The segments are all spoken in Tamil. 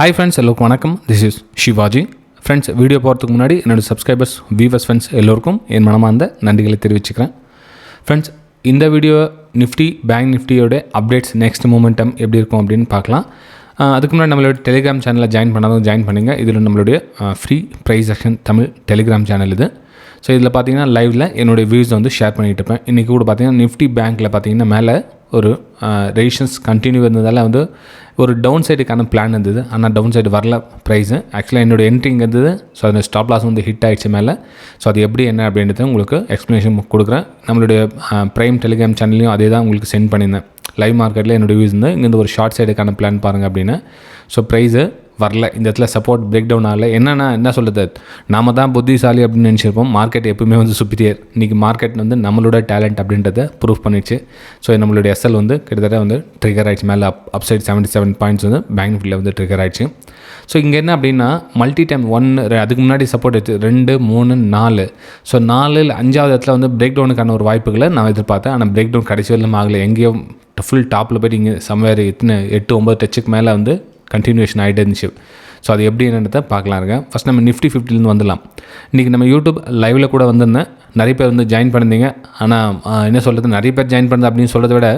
ஹாய் ஃப்ரெண்ட்ஸ், எல்லோருக்கும் வணக்கம். This is Sivaji. Friends, video போகிறதுக்கு முன்னாடி என்னோடய சப்ஸ்கிரைபர்ஸ், வியூவர்ஸ், ஃப்ரெண்ட்ஸ் எல்லோருக்கும் என் மனமார்ந்த நன்றிகளை தெரிவிச்சுக்கிறேன். ஃப்ரெண்ட்ஸ், இந்த வீடியோ நிஃப்டி, பேங்க் நிஃப்டியோட அப்டேட்ஸ், நெக்ஸ்ட் மூமெண்டம் எப்படி இருக்கும் அப்படின்னு பார்க்கலாம். அதுக்கு முன்னாடி நம்மளோட டெலிகிராம் சேனலில் ஜாயின் பண்ணாலும் ஜாயின் பண்ணுங்கள். இதில் நம்மளுடைய free Preis-Aktion Tamil Telegram channel இது. ஸோ இதில் பார்த்தீங்கன்னா லைவில் என்னுடைய வியூஸை வந்து ஷேர் பண்ணிகிட்டு இருப்பேன். இன்றைக்கி கூட பார்த்தீங்கன்னா நிஃப்டி பேங்க்கில் பார்த்தீங்கன்னா மேலே ஒரு ரெசிஸ்டன்ஸ் கண்டினியூ இருந்ததால் வந்து ஒரு டவுன் சைடுக்கான பிளான் இருந்தது. ஆனால் டவுன் சைடு வரல ப்ரைஸு. ஆக்சுவலாக என்னோடய என்ட்ரிங் இருந்தது. ஸோ அந்த ஸ்டாப் லாஸ் வந்து ஹிட் ஆகிடுச்சு மேலே. ஸோ அது எப்படி என்ன அப்படின்றது உங்களுக்கு எக்ஸ்ப்ளனேஷன் கொடுக்குறேன். நம்மளுடைய ப்ரைம் டெலிகிராம் சேனல்லையும் அதே தான் உங்களுக்கு சென்ட் பண்ணியிருந்தேன். லைவ் மார்க்கெட்டில் என்னோடய வியூஸ் இருந்து இங்கேருந்து ஒரு ஷார்ட் சைடுக்கான பிளான் பாருங்கள் அப்படின்னு. ஸோ ப்ரைஸு வரல, இந்த இடத்துல சப்போர்ட் பிரேக் டவுன் ஆகலை. என்ன சொல்லுது, நாம தான் புத்திசாலி அப்படின்னு நினச்சிருப்போம். மார்க்கெட் எப்பவுமே வந்து சுப்பீரியர். இன்றைக்கி மார்க்கெட் வந்து நம்மளோட டேலண்ட் அப்படின்றத ப்ரூவ் பண்ணிடுச்சு. ஸோ நம்மளுடைய எஸ்எல் வந்து கிட்டத்தட்ட வந்து ட்ரிகர் ஆகிடுச்சு. மேலே அப்சைட் 77 பாயிண்ட்ஸ் வந்து பேங்க் நிஃப்டியில் வந்து ட்ரிகர் ஆகிடுச்சு. ஸோ இங்கே என்ன அப்படின்னா மல்டி டைம் அதுக்கு முன்னாடி சப்போர்ட் வச்சு 2, 3, 4. ஸோ 4, 5வது இடத்துல வந்து பிரேக் டவுனுக்கான ஒரு வாய்ப்புகளை நான் எதிர்பார்த்தேன். ஆனால் பிரேக் டவுன் கடைசி வரலும் ஆகலை. எங்கேயோ ஃபுல் டாப்பில் போய்ட்டு இங்கே சம்வேர் 8, 9 டச்சுக்கு மேலே வந்து கண்டினியூஷன் ஆகிட்டு இருந்துச்சு. ஸோ அது எப்படி என்னன்றதை பார்க்கலாம் இருக்கேன். ஃபஸ்ட் நம்ம நிஃப்டி 50லேருந்து வந்துடலாம். இன்றைக்கி நம்ம யூடியூப் லைவில் கூட வந்திருந்தேன். நிறைய பேர் வந்து ஜாயின் பண்ணியிருந்தீங்க. ஆனால் என்ன சொல்கிறது, நிறைய பேர் ஜாயின் பண்ணது அப்படின்னு சொல்கிறத விட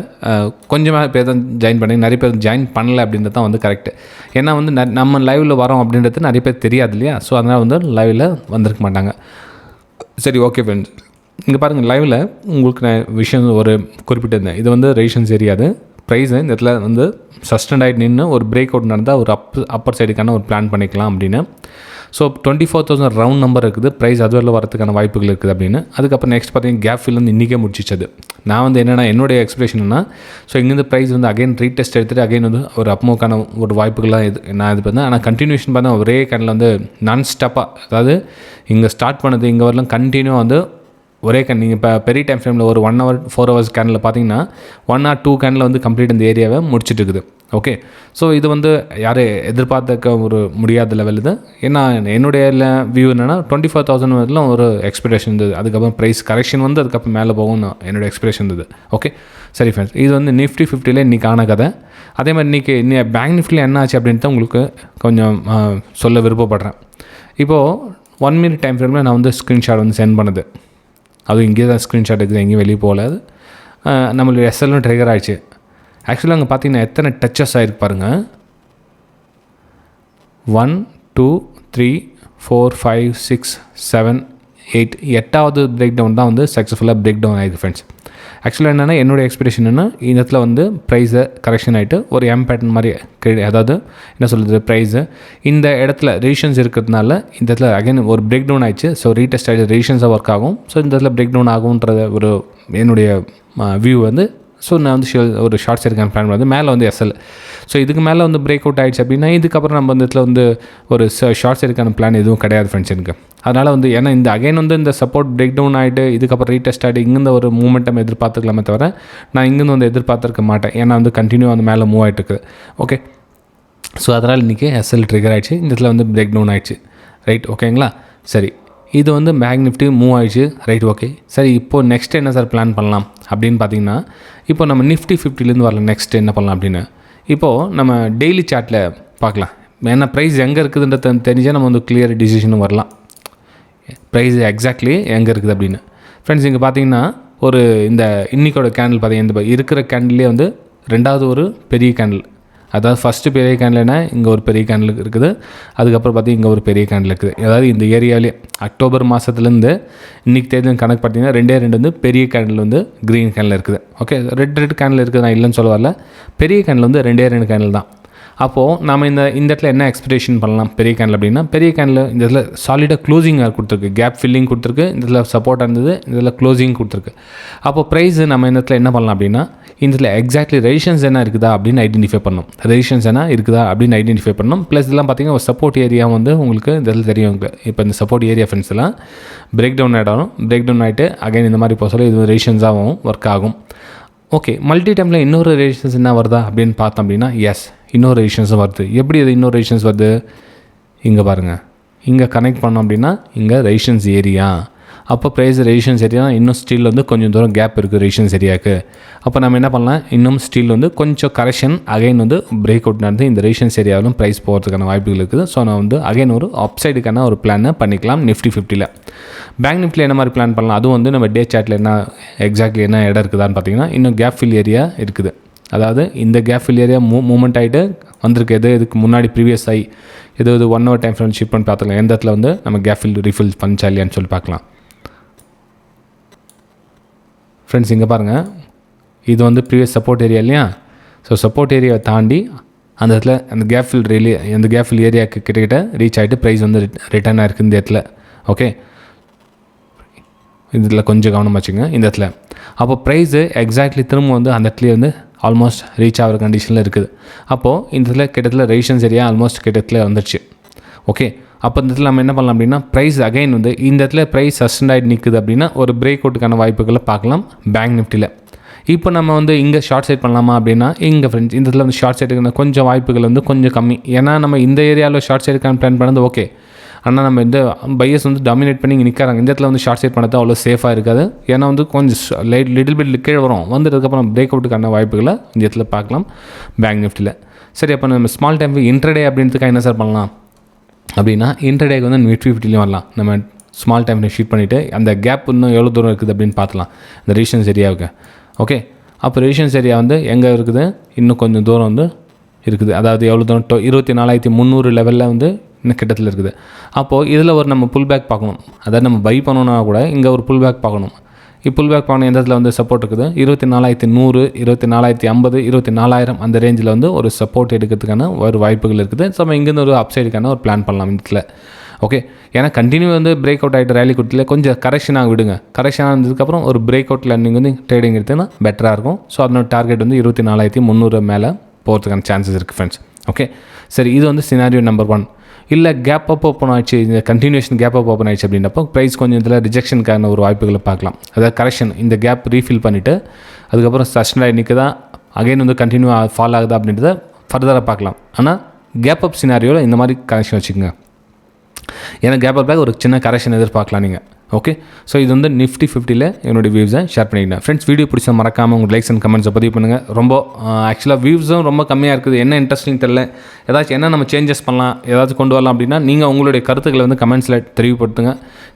கொஞ்சமாக பேர் தான் ஜாயின் பண்ணி, நிறைய பேர் ஜாயின் பண்ணலை அப்படின்றது தான் வந்து கரெக்டு. ஏன்னா வந்து நம்ம லைவில் வரோம் அப்படின்றது நிறைய பேர் தெரியாது இல்லையா. ஸோ அதனால் வந்து லைவில் வந்திருக்க மாட்டாங்க. சரி, ஓகே ஃப்ரெண்ட்ஸ், இங்கே பாருங்கள். லைவில் உங்களுக்கு நான் விஷயம் ஒரு குறிப்பிட்டிருந்தேன். இது வந்து ரெசிஸ்டன்ஸ் ஏரியா. அது ப்ரைஸை இந்த இடத்துல வந்து சஸ்டெண்ட் ஆகிட்டு நின்று ஒரு பிரேக் அவுட் நடந்தால் ஒரு அப்பர் சைடுக்கான ஒரு பிளான் பண்ணிக்கலாம் அப்படின்னு. ஸோ 24,000 ரவுண்ட் நம்பர் இருக்குது. ப்ரைஸ் அதுவரை வரதுக்கான வாய்ப்புகள் இருக்குது அப்படின்னு. அதுக்கப்புறம் நெக்ஸ்ட் பார்த்தீங்கன்னா கேப் ஃபில் வந்து இன்றைக்கே முடிச்சிச்சது. நான் வந்து என்னென்னா என்னுடைய எக்ஸ்பெக்டேஷன்னா, ஸோ இங்கேருந்து ப்ரைஸ் வந்து அகைன் ரீடெஸ்ட் எடுத்துகிட்டு அகைன் வந்து ஒரு அப்மூவ்க்கான ஒரு வாய்ப்புகள்லாம் நான் இது பண்ணேன். ஆனால் கண்டினியூஷன் பார்த்தா ஒரே கேனில் வந்து நான் ஸ்டாப்பாக, அதாவது இங்கே ஸ்டார்ட் பண்ணது இங்கே வரலாம் கண்டினியூ வந்து ஒரே கேன். நீங்கள் இப்போ பெரிய டைம் ஃப்ரேமில் ஒரு 1 hour 4 hours கேனில் பார்த்தீங்கன்னா 1 or 2 கேனில் வந்து கம்ப்ளீட் இந்த ஏரியாவை முடிச்சுட்டு இருக்குது. ஓகே, ஸோ இது வந்து யாரும் எதிர்பார்த்துக்க ஒரு முடியாத லெவல் இது. ஏன்னா என்னுடைய வியூ என்னென்னா 24,000 வரலாம் ஒரு எக்ஸ்பெக்டேஷன் இருந்தது. அதுக்கப்புறம் ப்ரைஸ் கரெக்ஷன் வந்து அதுக்கப்புறம் மேலே போகும்னு என்னோடய எக்ஸ்பெக்டேஷன் இருந்தது. ஓகே, சரி ஃப்ரெண்ட்ஸ், இது வந்து நிஃப்டி 50ல் இன்றைக்கி ஆன கதை. அதே மாதிரி இன்றைக்கி பேங்க் நிஃப்டியில் என்ன ஆச்சு அப்படின்ட்டு உங்களுக்கு கொஞ்சம் சொல்ல விருப்பப்படுறேன். இப்போது 1 minute டைம் ஃப்ரேமில் நான் வந்து ஸ்க்ரீன்ஷாட் வந்து சென்ட் பண்ணுது. அதுவும் இங்கே தான் ஸ்க்ரீன்ஷாட் இருக்குது, எங்கேயும் வெளியே போகல. அது நம்மளுடைய எஸ்எல்லும் ட்ரிகர் ஆகிடுச்சு. ஆக்சுவலாக அங்கே பார்த்தீங்கன்னா எத்தனை டச்சஸ் ஆகிருக்கு பாருங்கள். 1, 2, 3, 4, 5, 6, 7, 8 8வது பிரேக் டவுன் தான் வந்து சக்ஸஸ்ஃபுல்லாக பிரேக் டவுன் ஆகிருக்கு ஃப்ரெண்ட்ஸ். ஆக்சுவலாக என்னென்னா என்னுடைய எக்ஸ்பெக்டேஷன் என்ன, இந்த இடத்துல வந்து ப்ரைஸை கரெக்ஷன் ஆகிட்டு ஒரு பேட்டர்ன் மாதிரி அதாவது என்ன சொல்கிறது, ப்ரைஸு இந்த இடத்துல ரெசிஸ்டன்ஸ் இருக்கிறதுனால இந்த இடத்துல அகைன் ஒரு பிரேக் டவுன் ஆகிடுச்சு. ஸோ ரீடெஸ்ட் ஆகிடுச்சு, ரெசிஸ்டன்ஸாக ஒர்க் ஆகும். ஸோ இந்த இடத்துல பிரேக் டவுன் ஆகும்ன்றத ஒரு என்னுடைய வியூ வந்து. ஸோ நான் வந்து ஒரு ஷார்ட் சைடுக்கான பிளான் வந்து மேலே வந்து எஸ்எல். ஸோ இதுக்கு மேலே வந்து பிரேக் அவுட் ஆகிடுச்சு அப்படின்னா இதுக்கப்புறம் நம்ம இந்த இடத்துல வந்து ஒரு ஷார்ட் சைடுக்கான பிளான் எதுவும் கிடையாது ஃப்ரெண்ட்ஸ் எனக்கு. அதனால் வந்து ஏன்னா இந்த அகைன் வந்து இந்த சப்போர்ட் பிரேக் டவுன் ஆகிட்டு இதுக்கப்புறம் ரீடெஸ்ட் ஆகிட்டு இங்கேருந்து ஒரு மூமெண்டம் எதிர்பார்த்துக்கலாமே தவிர நான் இங்கேருந்து வந்து எதிர்பார்த்துருக்க மாட்டேன். ஏன்னா வந்து கண்டினியூ வந்து மேலே மூவ் ஆகிட்டு இருக்குது. ஓகே, ஸோ அதனால் இன்றைக்கி எஸ்எல் ட்ரிகர் ஆகிடுச்சு. இந்த இடத்துல வந்து பிரேக் டவுன் ஆகிடுச்சு. ரைட், ஓகேங்களா. சரி, இது வந்து பேங்க் நிஃப்டி மூவ் ஆகிடுச்சு. Right, okay. சரி, இப்போது நெக்ஸ்ட் என்ன சார் பிளான் பண்ணலாம் அப்படின்னு பார்த்தீங்கன்னா, இப்போ நம்ம நிஃப்டி 50லேருந்து வரல நெக்ஸ்ட் என்ன பண்ணலாம் அப்படின்னு இப்போது நம்ம டெய்லி சார்ட்டில் பார்க்கலாம். ஏன்னா ப்ரைஸ் எங்கே இருக்குதுன்றது தெரிஞ்சால் நம்ம வந்து கிளியர் டிசிஷனும் வரலாம். ப்ரைஸ் எக்ஸாக்ட்லி எங்கே இருக்குது அப்படின்னு. ஃப்ரெண்ட்ஸ், இங்கே பார்த்தீங்கன்னா ஒரு இந்த இன்னிக்கோட கேண்டில் பார்த்தீங்கன்னா இந்த இருக்கிற கேண்டில்லே வந்து 2வது ஒரு பெரிய கேண்டில், அதாவது ஃபஸ்ட்டு பெரிய கேண்டில்னா இங்கே ஒரு பெரிய கேண்டில் இருக்குது. அதுக்கப்புறம் பார்த்தீங்கன்னா இங்கே ஒரு பெரிய கேண்டில் இருக்குது. அதாவது இந்த ஏரியாவிலே அக்டோபர் மாதத்துலேருந்து இன்றைக்கி தேதி கணக்கு பார்த்தீங்கன்னா 2 வந்து பெரிய கேண்டில் வந்து க்ரீன் கேண்டில் இருக்குது. ஓகே, ரெட் கேண்டில் இருக்குது, நான் இல்லைன்னு சொல்ல வரல. பெரிய கேண்டில் வந்து 2 கேண்டில் தான். அப்போது நம்ம இந்த இடத்துல என்ன எக்ஸ்பெக்டேஷன் பண்ணலாம் பெரிய கேண்டில் அப்படின்னா, பெரிய கேண்டில் இந்த இடத்துல சாலிடாக க்ளோசிங்காக கொடுத்துருக்கு, கேப் ஃபில்லிங் கொடுத்துருக்கு, இந்த இடத்துல சப்போர்ட்டாக இருந்தது, இந்த இடத்துல க்ளோசிங் கொடுத்துருக்கு. அப்போது ப்ரைஸ் நம்ம இந்த இடத்துல என்ன பண்ணலாம் அப்படின்னா, இந்த இடத்துல எக்ஸாக்ட்லி ரெசிஸ்டன்ஸ் என்ன இருக்குதா அப்படின்னு ஐடென்டிஃபை பண்ணணும். ரெசிஸ்டன்ஸ் என்ன இருக்குதா அப்படின்னு ஐடென்டிஃபை பண்ணணும். ப்ளஸ் இதெல்லாம் பார்த்தீங்கன்னா ஒரு சப்போர்ட் ஏரியா வந்து உங்களுக்கு இந்த இடத்துல தெரியும். இப்போ இந்த சப்போர்ட் ஏரியா ஃப்ரெண்ட்ஸ் எல்லாம் பிரேக் டவுன் ஆகிடும். பிரேக் டவுன் ஆகிட்டு அகைன் இந்த மாதிரி போக சொல்ல இது ரெசிஸ்டன்ஸாகவும் ஒர்க் ஆகும். ஓகே, மல்டி டைமில் இன்னொரு ரெசிஸ்டன்ஸ் என்ன வருதா அப்படின்னு பார்த்தோம் அப்படின்னா, எஸ், இன்னொரு ரெசிஸ்டன்ஸும் வருது. எப்படி அது இன்னொரு ரெசிஸ்டன்ஸ் வருது, இங்கே பாருங்கள். இங்கே கனெக்ட் பண்ணோம் அப்படின்னா இங்கே ரெசிஸ்டன்ஸ் ஏரியா. அப்போ ப்ரைஸ் ரெசிஸ்டன்ஸ் ஏரியா இன்னும் ஸ்டீல் வந்து கொஞ்சம் தூரம் கேப் இருக்குது ரெசிஸ்டன்ஸ் ஏரியாவுக்கு. அப்போ நம்ம என்ன பண்ணலாம், இன்னும் ஸ்டீல் வந்து கொஞ்சம் கரெக்ஷன் அகைன் வந்து பிரேக் அவுட் நடந்து இந்த ரெசிஸ்டன்ஸ் ஏரியாவிலும் ப்ரைஸ் போகிறதுக்கான வாய்ப்புகள் இருக்குது. ஸோ நான் வந்து அகைன் ஒரு அப்சைடுக்கான ஒரு பிளானை பண்ணிக்கலாம் Nifty 50ல். பேங்க் நிஃப்டியில் என்ன மாதிரி பிளான் பண்ணலாம், அதுவும் வந்து நம்ம டே சார்ட்டில் என்ன எக்ஸாக்ட்லி என்ன இடம் இருக்குதான்னு பார்த்தீங்கன்னா, இன்னும் கேப் ஃபில் ஏரியா இருக்குது. அதாவது இந்த கேப் ஃபில் ஏரியா மூவ்மெண்ட் ஆகிட்டு வந்திருக்கு. இதுக்கு முன்னாடி ப்ரீவியஸ் ஆகி இது 1 hour டைம் ஃப்ரேம் ஷிஃப்ட் பண்ணி பார்த்துக்கலாம் எந்த இடத்துல வந்து நம்ம கேப் ஃபில் ரீஃபில் பண்ணிச்சா இல்லையான்னு சொல்லி பார்க்கலாம். ஃப்ரெண்ட்ஸ் இங்கே பாருங்கள், இது வந்து ப்ரீவியஸ் சப்போர்ட் ஏரியா இல்லையா. ஸோ சப்போர்ட் ஏரியாவை தாண்டி அந்த இடத்துல அந்த கேப் ஃபில் ஏரியாவுக்கு கிட்டக்கிட்ட ரீச் ஆகிட்டு ப்ரைஸ் வந்து ரிட்டர்ன் ஆகிருக்கு இந்த இடத்துல. ஓகே, இதில் கொஞ்சம் கவனம் வச்சுங்க இந்த இடத்துல. அப்போ ப்ரைஸு எக்ஸாக்ட்லி திரும்ப வந்து அந்த இடத்துலேயே வந்து ஆல்மோஸ்ட் ரீச் ஆகிற கண்டிஷனில் இருக்குது. அப்போது இந்த இடத்துல கிட்டத்தில் ரெசிஸ்டன்ஸ் ஏரியா ஆல்மோஸ்ட் கிட்டத்தில் வந்துடுச்சு. ஓகே, அப்போ இந்த இடத்துல நம்ம என்ன பண்ணலாம் அப்படின்னா, ப்ரைஸ் அகைன் வந்து இந்த இடத்துல ப்ரைஸ் சஸ்டெண்ட் ஆகிட்டு நிற்குது அப்படின்னா ஒரு பிரேக் அவுட்டுக்கான வாய்ப்புகளை பார்க்கலாம் பேங்க் நிஃப்டியில். இப்போ நம்ம வந்து இங்கே ஷார்ட் சைட் பண்ணலாமா அப்படின்னா, இங்கே ஃப்ரெண்ட்ஸ் இந்த இடத்துல வந்து ஷார்ட் சைட்டுக்கான கொஞ்சம் வாய்ப்புகள் வந்து கொஞ்சம் கம்மி. ஏன்னா நம்ம இந்த ஏரியாவில் ஷார்ட் சைட்டுக்கான பிளான் பண்ணது ஓகே, ஆனால் நம்ம இந்த பையர்ஸ் வந்து டாமினேட் பண்ணி இங்கே நிற்கிறாங்க. இந்த இடத்துல வந்து ஷார்ட் சைட் பண்ணது அவ்வளோ சேஃபாக இருக்காது. ஏன்னா வந்து கொஞ்சம் லிட்டில் பிட் கீழே வரும், வந்துட்டதுக்கப்புறம் பிரேக் அவுட்டுக்கான வாய்ப்புகளை இந்த இடத்துல பார்க்கலாம் பேங்க் நிஃப்டியில். சரி, அப்போ நம்ம ஸ்மால் டைம் இன்ட்ரடே அப்படின்றதுக்காக என்ன சார் பண்ணலாம் அப்படின்னா, இன்ட்ரடேக்கு வந்து Nifty 50லையும் வரலாம். நம்ம ஸ்மால் டைம் ஷீட் பண்ணிவிட்டு அந்த கேப் இன்னும் எவ்வளோ தூரம் இருக்குது அப்படின்னு பார்த்துலாம் இந்த ரெசிஸ்டன்ஸ் ஏரியாவுக்கு. ஓகே, அப்போ ரெசிஸ்டன்ஸ் ஏரியா வந்து எங்கே இருக்குது, இன்னும் கொஞ்சம் தூரம் வந்து இருக்குது. அதாவது எவ்வளோ தூரம் 24,300 லெவலில் வந்து இன்னும் கிட்டத்தில் இருக்குது. அப்போது இதில் ஒரு நம்ம புல் பேக் பார்க்கணும். அதாவது நம்ம பை பண்ணணுன்னா கூட இங்கே ஒரு புல் பேக் பார்க்கணும். புல் பேக் பார்க்கணும் எந்த இடத்துல வந்து சப்போர்ட் இருக்குது, 24,100, 24,050, 24,000 அந்த ரேஞ்சில் வந்து ஒரு சப்போர்ட் எடுக்கிறதுக்கான ஒரு வாய்ப்புகள் இருக்குது. ஸோ நம்ம இங்கேருந்து ஒரு அப்சைடுக்கான ஒரு பிளான் பண்ணலாம் இந்த இடத்துல. ஓகே, ஏன்னா கண்டினியூ வந்து பிரேக் அவுட் ஆகிட்டு ரேலி கொடுத்துல கொஞ்சம் கரெக்ஷனாக விடுங்க. கரெக்ஷனாக இருந்ததுக்கப்புறம் ஒரு பிரேக் அவுட்டில் நீங்கள் வந்து ட்ரேடிங் எடுத்தீங்கன்னா பெட்டராக இருக்கும். ஸோ அதனோட டார்கெட் வந்து 24,300 மேலே போகிறதுக்கான சான்சஸ் இருக்குது ஃப்ரெண்ட்ஸ். ஓகே, சரி, இது வந்து சினாரியோ நம்பர் 1. இல்லை கேப் அப் ஓப்பன் ஆகிடுச்சு, இந்த கண்டினியூஷன் கேப் அப் ஓப்பன் ஆகிடுச்சு அப்படின்றப்போ ப்ரைஸ் கொஞ்சம் இதில் ரிஜெக்ஷனுக்கான ஒரு வாய்ப்புகளை பார்க்கலாம். அதாவது கரெக்ஷன் இந்த கேப் ரீஃபில் பண்ணிவிட்டு அதுக்கப்புறம் சஸ்டெண்ட் ஆகி நிற்குதா, அகைன் வந்து கண்டினியூ ஃபால் ஆகுதா அப்படின்றத ஃபர்தராக பார்க்கலாம். ஆனால் கேப் அப் சினாரியோவில் இந்த மாதிரி கரெக்ஷன் வச்சுக்கோங்க. ஏன்னா கேப் அப் பேக் ஒரு சின்ன கரெக்ஷன் எதிர்பார்க்கலாம் நீங்கள். ஓகே, ஸோ இது வந்து Nifty 50ல் என்னோடய வியூஸை ஷேர் பண்ணிக்கிட்டேன். ஃப்ரெண்ட்ஸ், வீடியோ பிடிச்சா மறக்காமல் உங்கள் லைக்ஸ் அண்ட் கமெண்ட்ஸை பதிவு பண்ணுங்கள். ரொம்ப ஆக்சுவலாக வியூஸும் ரொம்ப கம்மியாக இருக்குது, என்ன இன்ட்ரெஸ்டிங் தெரியல, ஏதாச்சும் என்ன நம்ம சேஞ்சஸ் பண்ணலாம், ஏதாச்சும் கொண்டு வரலாம் அப்படின்னா நீங்கள் உங்களுடைய கருத்துக்களை வந்து கமெண்ட்ஸில் தெளிவுபடுத்துங்க.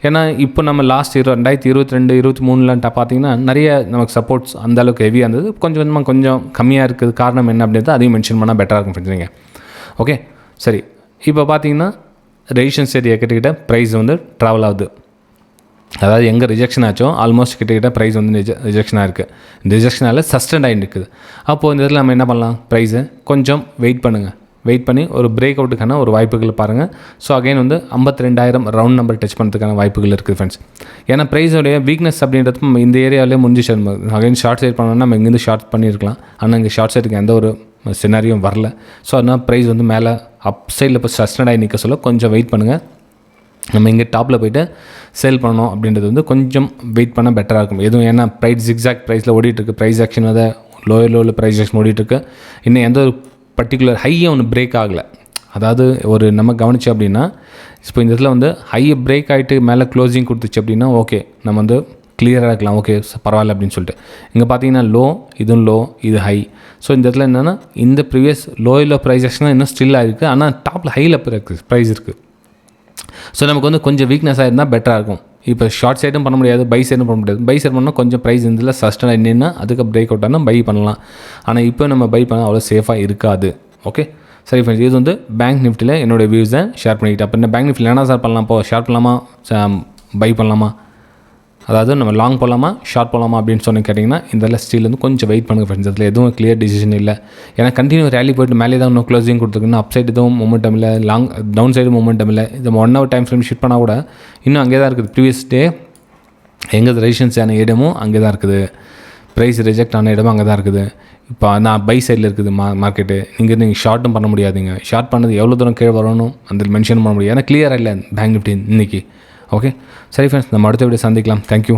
ஏன்னா இப்போ நம்ம லாஸ்ட் 2022, 2023 பார்த்தீங்கன்னா நிறைய நமக்கு சப்போர்ட்ஸ் அந்தளவுக்கு ஹெவியாக இருந்தது, கொஞ்சம் கம்மியாக இருக்குது. காரணம் என்ன அப்படின்றத அதையும் மென்ஷன் பண்ணால் பெட்டராக இருக்கும் ஃப்ரெண்ட்ஸ் நீங்கள். ஓகே, சரி, இப்போ பார்த்தீங்கன்னா ரெசிஸ்டன்ஸ் ஏரியா கிட்டக்கிட்ட ப்ரைஸ் வந்து ட்ராவல் ஆகுது. அதாவது எங்கே ரிஜெக்ஷன் ஆச்சோ ஆல்மோஸ்ட் கிட்டக்கிட்ட ப்ரைஸ் வந்து ரிஜெக்ஷனாக இருக்குது. இந்த ரிஜெக்ஷனால் சஸ்டெண்ட் ஆகிட்டு இருக்குது. அப்போது இந்த இதில் நம்ம என்ன பண்ணலாம், ப்ரைஸை கொஞ்சம் வெயிட் பண்ணுங்கள். வெயிட் பண்ணி ஒரு பிரேக் அவுட்டுக்கான ஒரு வாய்ப்புகள் பாருங்கள். ஸோ அகைன் வந்து 52,000 ரவுண்ட் நம்பர் டச் பண்ணுறதுக்கான வாய்ப்புகள் இருக்குது ஃப்ரெண்ட்ஸ். ஏன்னா ப்ரைஸோடைய வீக்னஸ் அப்படின்றது நம்ம இந்த ஏரியாவிலே முடிஞ்சிச்சு. அகைன் ஷார்ட் சைட் பண்ணோன்னா நம்ம இங்கேருந்து ஷார்ட் பண்ணியிருக்கலாம். ஆனால் இங்கே ஷார்ட் சைட்டுக்கு எந்த ஒரு சினாரியும் வரல. ஸோ அதனால் ப்ரைஸ் வந்து மேலே அப் சைடில் இப்போ சஸ்டெண்ட் ஆகி நிற்க சொல்ல கொஞ்சம் வெயிட் பண்ணுங்கள். நம்ம இங்கே டாப்பில் போய்ட்டு சேல் பண்ணணும் அப்படின்றது வந்து கொஞ்சம் வெயிட் பண்ணால் பெட்டராக இருக்கும். எதுவும் ஏன்னா ப்ரைஸ் ஜிக்ஸாக்ட் ப்ரைஸில் ஓடிட்டுருக்கு, ப்ரைஸ் ஆக்ஷன் அதை லோவில் ப்ரைஸ் ஆக்ஷன் ஓடிட்டுருக்கு. இன்னும் எந்த ஒரு பர்டிகுலர் ஹையை ஒன்று பிரேக் ஆகலை. அதாவது ஒரு நம்ம கவனிச்சு அப்படின்னா இப்போ இந்த இடத்துல வந்து ஹையை பிரேக் ஆகிட்டு மேலே க்ளோசிங் கொடுத்துச்சு அப்படின்னா ஓகே, நம்ம வந்து கிளியராக இருக்கலாம், ஓகே பரவாயில்ல அப்படின்னு சொல்லிட்டு. இங்கே பார்த்தீங்கன்னா லோ, இதுவும் லோ, இது ஹை. ஸோ இந்த இடத்துல என்னென்னா இந்த ப்ரீவியஸ் லோயில் ப்ரைஸ் ஆக்ஷனாக இன்னும் ஸ்டில்லாக இருக்குது, ஆனால் டாப்பில் ஹையில் ப்ரைஸ் இருக்குது. ஸோ நமக்கு வந்து கொஞ்சம் வீக்னஸாக இருந்தால் பெட்டராக இருக்கும். இப்போ ஷார்ட் சைடும் பண்ண முடியாது, பை சைடும் பண்ண முடியாது. பை சைட் பண்ணால் கொஞ்சம் ப்ரைஸ் இதில் சஸ்டெண்ட் நின்னா அதுக்கு பிரேக் அவுட் ஆனால் பை பண்ணலாம். ஆனால் இப்போ நம்ம பை பண்ணால் அவ்வளோ சேஃபாக இருக்காது. ஓகே, சரி ஃப்ரெண்ட்ஸ், இது வந்து பேங்க் நிஃப்டியில் என்னோடய வியூஸை ஷேர் பண்ணிக்கிட்டேன். அப்போ இந்த பேங்க் நிஃப்டியில் என்ன சார் பண்ணலாம், இப்போ ஷேர் பண்ணலாமா பை பண்ணலாமா, அதாவது நம்ம லாங் போகலாமா ஷார்ட் போகலாமா அப்படின்னு சொன்ன கேட்டிங்கன்னா இந்த ஸ்டீல் வந்து கொஞ்சம் வெயிட் பண்ணுங்கள் ஃப்ரெண்ட்ஸ். அதில் எதுவும் கிளியர் டிசிஷன் இல்லை. ஏன்னா கண்டினியூ ரேலி போய்ட்டு மேலே தான் இன்னும் க்ளோசிங் கொடுத்துருக்குன்னா அப் சைடு எதுவும் மூமெண்டம் இல்லை, லாங் டவுன் சைடு மூமெண்டம் இல்லை. இது 1 hour டைம் ஃப்ரேம் ஷிஃப்ட் பண்ணால் கூட இன்னும் அங்கே தான் இருக்குது. ப்ரீவியஸ் டே எங்கே ரெசிஸ்டன்ஸ் ஆன இடமும் அங்கே தான் இருக்குது, ப்ரைஸ் ரிஜெக்ட் ஆன இடமும் அங்கே தான் இருக்குது. இப்போ நான் பை சைடில் இருக்குது மார்க்கெட்டு. நீங்கள் ஷார்ட்டும் பண்ண முடியாதுங்க. ஷார்ட் பண்ணது எவ்வளோ தூரம் கீழே வரணும் அந்த மென்ஷன் பண்ண முடியாது. ஏன்னா கிளியராக இல்லை பேங்க் நிஃப்டி இன்றைக்கி. ஓகே, சரி ஃப்ரெண்ட்ஸ், நம்ம அடுத்த வீடியோ சந்திக்கலாம். தேங்க்யூ.